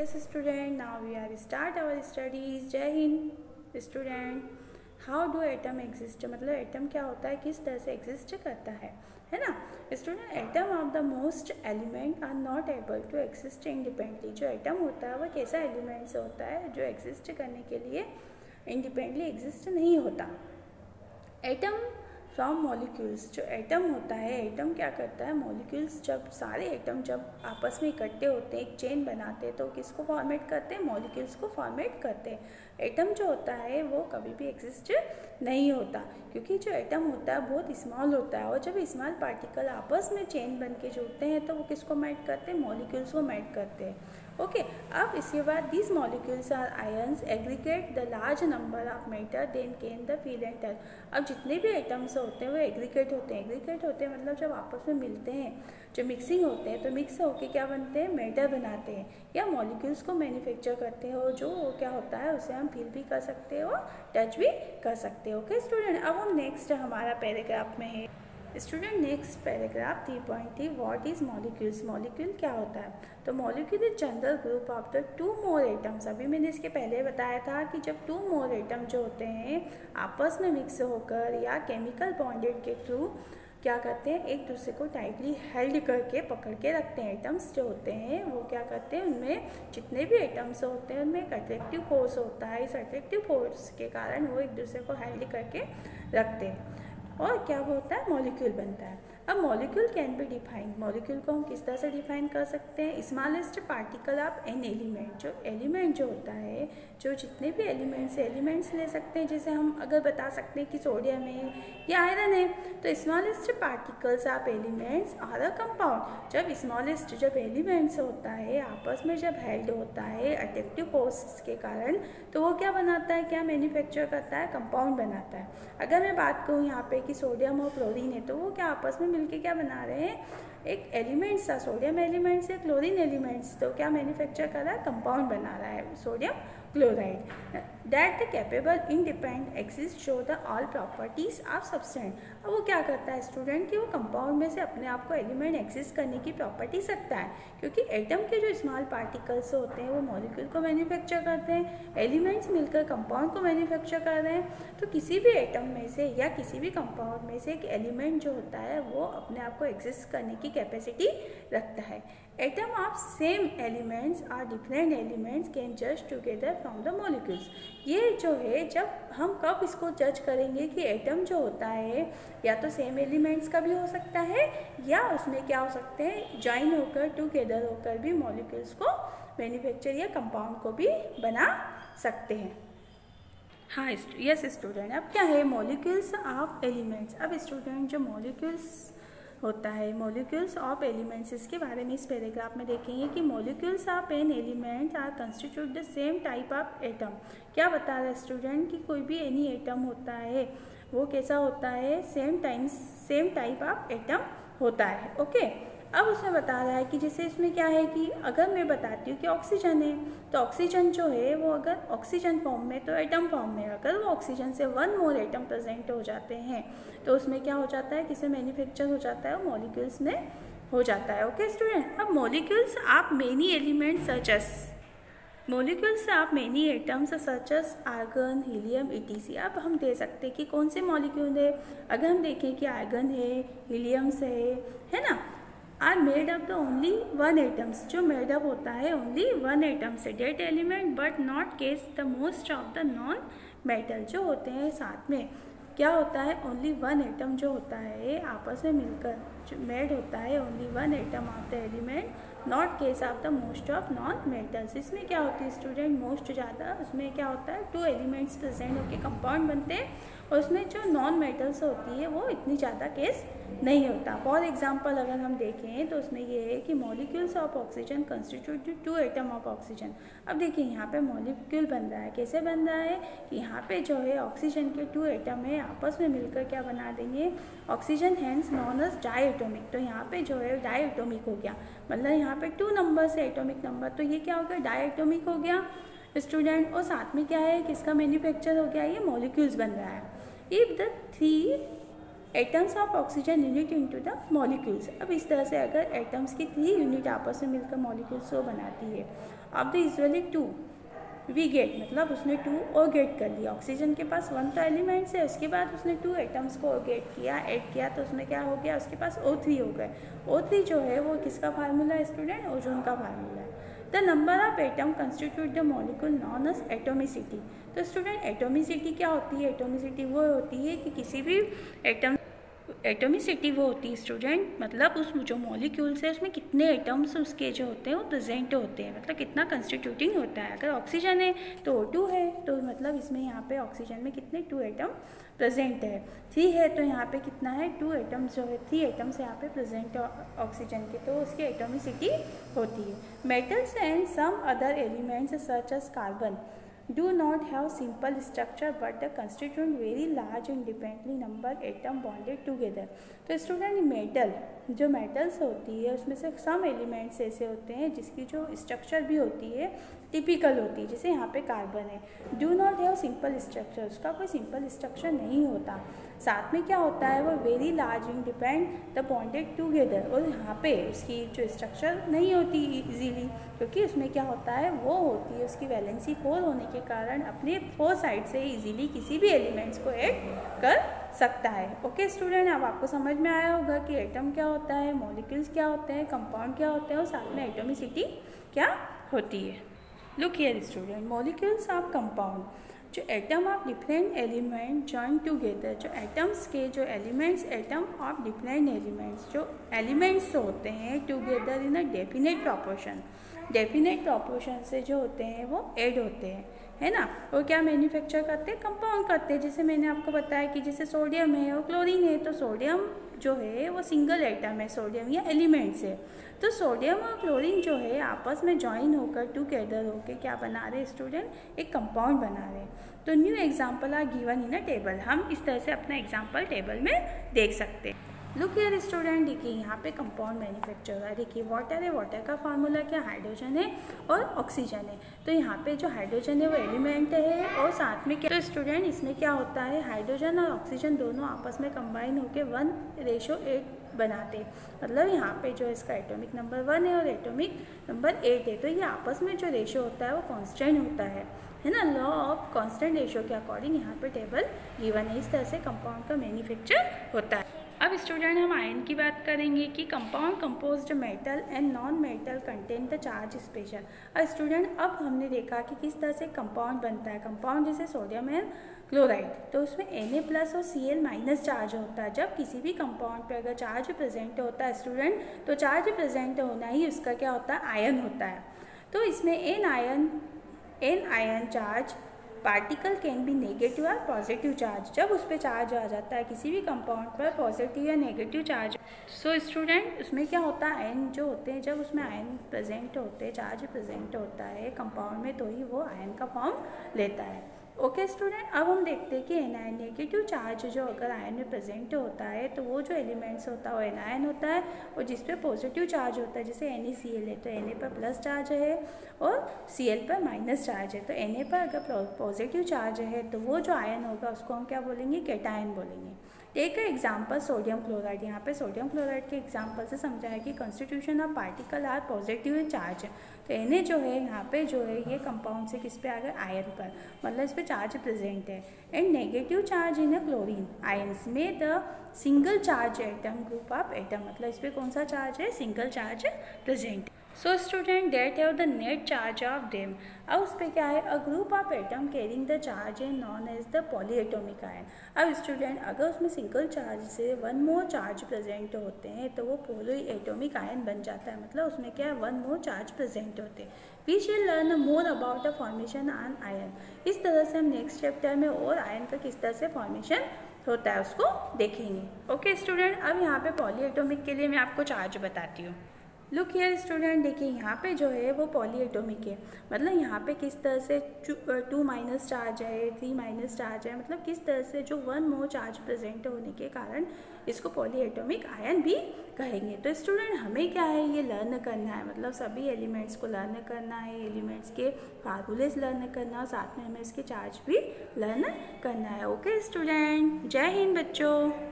Yes student, now we are start our studies. जय Hind student. How do atom exist, मतलब atom क्या होता है, किस तरह से एग्जिस्ट करता है ना student. Atom of the most element are not able to exist independently. जो एटम होता है वह कैसा एलिमेंट से होता है जो एग्जिस्ट करने के लिए इंडिपेंडेंटली एग्जिस्ट नहीं होता. Atom from molecules. जो एटम होता है, एटम क्या करता है, मॉलिक्यूल्स जब सारे एटम जब आपस में इकट्ठे होते हैं, एक चेन बनाते हैं, तो किसको फॉर्मेट करते हैं, मॉलिक्यूल्स को फॉर्मेट करते हैं. एटम जो होता है वो कभी भी एग्जिस्ट नहीं होता, क्योंकि जो एटम होता है बहुत स्मॉल होता है, और जब स्मॉल पार्टिकल आपस में चेन बन के जुड़ते हैं तो वो किसको मेट करते हैं, मॉलिक्यूल्स को मेट करते हैं. ओके. अब इसके बाद this molecules are ions aggregate the large number of matter then can the feel and touch. अब जितने भी एटम्स होते हैं वो एग्रीगेट होते हैं. एग्रीगेट होते हैं मतलब जब आपस में मिलते हैं, जो मिक्सिंग होते हैं, तो मिक्स होके क्या बनते हैं, मैटर बनाते हैं या मॉलिक्यूल्स को मैन्युफैक्चर करते हैं, और जो क्या होता है उसे हम फील भी कर सकते हैं और टच भी कर सकते हैं. Okay student. अब हम नेक्स्ट हमारा पैराग्राफ में है student. Next paragraph 3.3 what is molecules. Molecule क्या होता है, तो molecule is general group of the two more atoms. अभी मैंने इसके पहले बताया था कि जब टू मोर एटम जो होते हैं आपस में मिक्स होकर या केमिकल बॉन्डेड के थ्रू क्या करते हैं, एक दूसरे को टाइटली हेल्ड करके पकड़ के रखते हैं. एटम्स जो होते हैं वो क्या करते हैं, उनमें जितने भी एटम्स होते हैं उनमें एक अट्रैक्टिव फोर्स होता है. इस अट्रैक्टिव फोर्स के कारण वो एक दूसरे को हेल्ड करके रखते हैं और क्या होता है, मॉलिक्यूल बनता है. अब molecule can be defined. Molecule को हम किस तरह से डिफाइन कर सकते हैं, smallest particle of an element. जो एलिमेंट जो होता है, जो जितने भी एलिमेंट्स ले सकते हैं, जैसे हम अगर बता सकते हैं कि सोडियम है या आयरन है, तो smallest particles of elements are a compound. जब स्मॉलेस्ट जब एलिमेंट्स होता है आपस में जब हेल्ड होता है अट्रैक्टिव फोर्स के कारण, तो वो क्या बनाता है, क्या मैन्युफैक्चर करता है, कंपाउंड बनाता है. अगर मैं बात करूँ यहाँ पे कि सोडियम और क्लोरीन है, तो वो क्या आपस में मिलके क्या बना रहे हैं, एक एलिमेंट्स था, सोडियम एलिमेंट्स या क्लोरीन एलिमेंट्स, तो क्या मैन्युफैक्चर कर रहा है, कंपाउंड बना रहा है, sodium chloride. That the capable independent exist show the all properties of substance. अब वो क्या करता है स्टूडेंट कि वो कंपाउंड में से अपने आप को एलिमेंट एग्जिस्ट करने की प्रॉपर्टीज रखता है, क्योंकि एटम के जो स्मॉल पार्टिकल्स होते हैं वो मॉलिक्यूल को मैन्युफैक्चर करते हैं, एलिमेंट्स मिलकर कंपाउंड को मैन्युफैक्चर कर रहे हैं. तो किसी भी एटम में से या किसी भी कंपाउंड में से एक एलिमेंट जो होता है वो अपने आप को एग्जिस्ट करने की कैपेसिटी रखता है. एटम ऑफ सेम एलिमेंट्स और डिफरेंट एलिमेंट्स कैन जज टुगेदर फ्रॉम द मॉलिक्यूल्स. ये जो है, जब हम कब इसको जज करेंगे कि एटम जो होता है या तो सेम एलिमेंट्स का भी हो सकता है या उसमें क्या हो सकते हैं, ज्वाइन होकर टुगेदर होकर भी मॉलिक्यूल्स को मैन्युफैक्चर या कंपाउंड को भी बना सकते हैं. हाँ यस स्टूडेंट. अब क्या है, मॉलिक्यूल्स ऑफ एलिमेंट्स. अब स्टूडेंट जो मॉलिक्यूल्स होता है, मॉलिक्यूल्स ऑफ एलिमेंट्स, इसके बारे में इस पैराग्राफ में देखेंगे कि molecules of an element are constitute the same type of atom. क्या बता रहा है स्टूडेंट कि कोई भी एनी एटम होता है वो कैसा होता है, सेम टाइप ऑफ एटम होता है. ओके. अब उसमें बता रहा है कि जैसे इसमें क्या है कि अगर मैं बताती हूँ कि ऑक्सीजन है, तो ऑक्सीजन जो है वो अगर ऑक्सीजन फॉर्म में, तो एटम फॉर्म में अगर वो ऑक्सीजन से वन मोर एटम प्रेजेंट हो जाते हैं तो उसमें क्या हो जाता है, किसे मैन्युफैक्चर हो जाता है, मॉलिक्यूल्स में हो जाता है. Okay student. अब molecules of many elements such as, molecules of many atoms such as argon, helium, etc. अब हम दे सकते हैं कि कौन से मॉलिक्यूल है. अगर हम देखें कि आर्गन है, हीलियम्स है ना, are made up the only one atoms. जो मेड अप होता है ओनली वन एटम से, that element but not case the most of the non metal. जो होते हैं साथ में क्या होता है, ओनली वन एटम जो होता है आपस में मिलकर जो मेड होता है, only one atom of the element, not case of the most of non metals. इसमें क्या होती है स्टूडेंट, मोस्ट ज़्यादा उसमें क्या होता है, टू एलिमेंट्स प्रेजेंट होकर कंपाउंड बनते हैं, और उसमें जो नॉन मेटल्स होती है वो इतनी ज़्यादा केस नहीं होता. फॉर एग्जांपल अगर हम देखें तो उसमें ये है कि molecules of oxygen constitute two atom of oxygen. अब देखिए यहाँ पे मॉलिक्यूल बन रहा है, कैसे बन रहा है कि यहाँ पे जो है ऑक्सीजन के टू एटम है आपस में मिलकर क्या बना देंगे, ऑक्सीजन हैंस नॉन एज डाईएटॉमिक. तो यहाँ पे जो है डाईएटॉमिक हो गया, मतलब यहाँ पे टू नंबर से एटॉमिक नंबर, तो ये क्या हो गया, डाईएटॉमिक हो गया स्टूडेंट. और साथ में क्या है, किसका मैन्युफैक्चर हो गया, ये मॉलिक्यूल्स बन रहा है. If the three atoms of oxygen unit into the molecules. अब इस तरह से अगर एटम्स की 3 यूनिट आपस में मिलकर मॉलिक्यूल्स को बनाती है, of the usually 2 we get, मतलब उसने 2 और गेट कर लिया। ऑक्सीजन के पास 1 तो एलिमेंट्स है, उसके बाद उसने 2 एटम्स को गेट किया, ऐड किया, तो उसमें क्या हो गया, उसके पास O3 हो गए। O3 जो है वो किसका फार्मूला है स्टूडेंट, ओजोन का फार्मूला है। The number of atom constitute the molecule known as atomicity. तो स्टूडेंट एटोमिसिटी क्या होती है, एटोमिसिटी वो होती है कि किसी भी एटोमिसिटी वो होती है स्टूडेंट, मतलब उस जो मॉलिक्यूल्स है उसमें कितने एटम्स उसके जो होते हैं वो प्रेजेंट होते हैं, मतलब कितना कंस्टिट्यूटिंग होता है। अगर ऑक्सीजन है तो O2 है, तो मतलब इसमें यहाँ पे ऑक्सीजन में कितने 2 एटम प्रेजेंट है। 3 है तो यहाँ पे कितना है 2 एटम्स जो है 3 एटम्स यहाँ पे प्रेजेंट ऑक्सीजन के, तो उसकी एटोमिसिटी होती है। Metals and some other elements such as carbon do not have simple structure but the constituent very large independently number atom bonded together। तो स्टूडेंट मेटल, जो मेटल्स होती है उसमें से सम एलिमेंट्स ऐसे होते हैं जिसकी जो स्ट्रक्चर भी होती है टिपिकल होती है, जैसे यहाँ पे कार्बन है, do not have simple structure, उसका कोई सिंपल स्ट्रक्चर नहीं होता। साथ में क्या होता है वो very large independent the bonded together, और यहाँ पे उसकी जो स्ट्रक्चर नहीं होती इजीली, क्योंकि उसमें क्या होता है वो होती है उसकी वैलेंसी 4 होने के कारण अपने 4 साइड से इजीली किसी भी एलिमेंट्स को ऐड कर सकता है। ओके स्टूडेंट, अब आपको समझ में आया होगा कि एटम क्या होता है, मॉलिक्यूल्स क्या होते हैं, कंपाउंड क्या होते हैं और साथ में एटोमिसिटी क्या होती है। Look here student, molecules of compound, जो atom of different element join together, जो एटम्स के जो elements, atom of different elements, जो एलिमेंट्स होते हैं together in a definite proportion, definite proportion से जो होते हैं वो ऐड होते हैं, है ना, और क्या मैन्युफैक्चर करते हैं, कंपाउंड करते हैं। जैसे मैंने आपको बताया कि जैसे सोडियम है और क्लोरीन है, तो सोडियम जो है वो सिंगल एटम है, सोडियम या एलिमेंट्स है, तो सोडियम और क्लोरीन जो है आपस में ज्वाइन होकर टुगेदर होकर क्या बना रहे स्टूडेंट, एक कंपाउंड बना रहे। तो new example are given in a table, हम इस तरह से अपना एग्जाम्पल टेबल में देख सकते हैं। लुक हियर स्टूडेंट, देखिए यहाँ पे कंपाउंड मैन्युफैक्चर हो रहा है। देखिए वाटर है, वाटर का फार्मूला क्या, हाइड्रोजन है और ऑक्सीजन है। तो यहाँ पे जो हाइड्रोजन है वो एलिमेंट है और साथ में क्या, तो स्टूडेंट इसमें क्या होता है, हाइड्रोजन और ऑक्सीजन दोनों आपस में कंबाइन होकर 1:8 बनाते, मतलब यहाँ पे जो इसका एटॉमिक नंबर 1 है और एटॉमिक नंबर 8 है, तो ये आपस में जो रेशियो होता है वो कांस्टेंट होता है ना, लॉ ऑफ कांस्टेंट रेशियो के अकॉर्डिंग यहाँ पे टेबल गिवन है। इस तरह से कंपाउंड का मैन्युफैक्चर होता है। अब स्टूडेंट हम आयन की बात करेंगे कि compound composed metal and non metal contain the charge special. अब स्टूडेंट अब हमने देखा कि किस तरह से कंपाउंड बनता है। कंपाउंड जैसे सोडियम एंड क्लोराइड, तो उसमें Na+ और Cl- चार्ज होता है। जब किसी भी कंपाउंड पे अगर चार्ज प्रेजेंट होता है स्टूडेंट, तो चार्ज प्रेजेंट होना ही उसका क्या होता है, आयन होता है। तो इसमें an ion charge particle can be negative और पॉजिटिव चार्ज। जब उस पर चार्ज आ जाता है किसी भी कंपाउंड पर, पॉजिटिव या नेगेटिव चार्ज, सो स्टूडेंट उसमें क्या होता है, आयन जो होते हैं, जब उसमें आयन प्रेजेंट होते हैं, चार्ज प्रेजेंट होता है कंपाउंड में, तो ही वो आयन का फॉर्म लेता है। ओके स्टूडेंट, अब हम देखते हैं कि एनायन नेगेटिव चार्ज जो अगर आयन में प्रेजेंट होता है तो वो जो एलिमेंट्स होता है वो एनायन होता है, और जिस पे पॉजिटिव चार्ज होता है जैसे NaCl है तो Na पर प्लस चार्ज है और Cl पर माइनस चार्ज है। तो Na पर अगर पॉजिटिव चार्ज है तो वो जो आयन होगा उसको हम क्या बोलेंगे, कैटायन बोलेंगे। Take a example sodium chloride, यहाँ पे सोडियम क्लोराइड के एग्जाम्पल से समझा है कि constitution of particle are positive in charge. तो Na जो है यहाँ पे जो है ये कंपाउंड से किस पे आ गया, आयन पर, मतलब इस पर चार्ज प्रेजेंट है। And negative charge in a chlorine ions में the single charge atom group of atom, मतलब इस पर कौन सा चार्ज है, single charge present. So student that have the net charge of them, अब उस पर क्या है, a group of atom carrying the charge है known as the polyatomic ion. अब स्टूडेंट अगर उसमें सिंगल चार्ज से 1 मोर चार्ज प्रेजेंट होते हैं तो वो पॉलीएटॉमिक आयन बन जाता है, मतलब उसमें क्या है 1 मोर चार्ज प्रेजेंट होते हैं। We shall learn more about the formation on ion. इस तरह से हम नेक्स्ट चैप्टर में और आयन का किस तरह से फॉर्मेशन होता है उसको देखेंगे। ओके स्टूडेंट, अब यहाँ पे पॉलीएटॉमिक के लिए मैं आपको चार्ज बताती हूँ। लुक हियर स्टूडेंट, देखिए यहाँ पे जो है वो पॉलीएटॉमिक है, मतलब यहाँ पे किस तरह से 2 माइनस चार्ज है, 3 माइनस चार्ज है, मतलब किस तरह से जो 1 मोर चार्ज प्रेजेंट होने के कारण इसको पॉलीएटॉमिक आयन भी कहेंगे। तो स्टूडेंट हमें क्या है, ये लर्न करना है, मतलब सभी एलिमेंट्स को लर्न करना है, एलिमेंट्स के फार्मूलेस लर्न करना है, साथ में हमें इसके चार्ज भी लर्न करना है। ओके स्टूडेंट, जय हिंद बच्चों।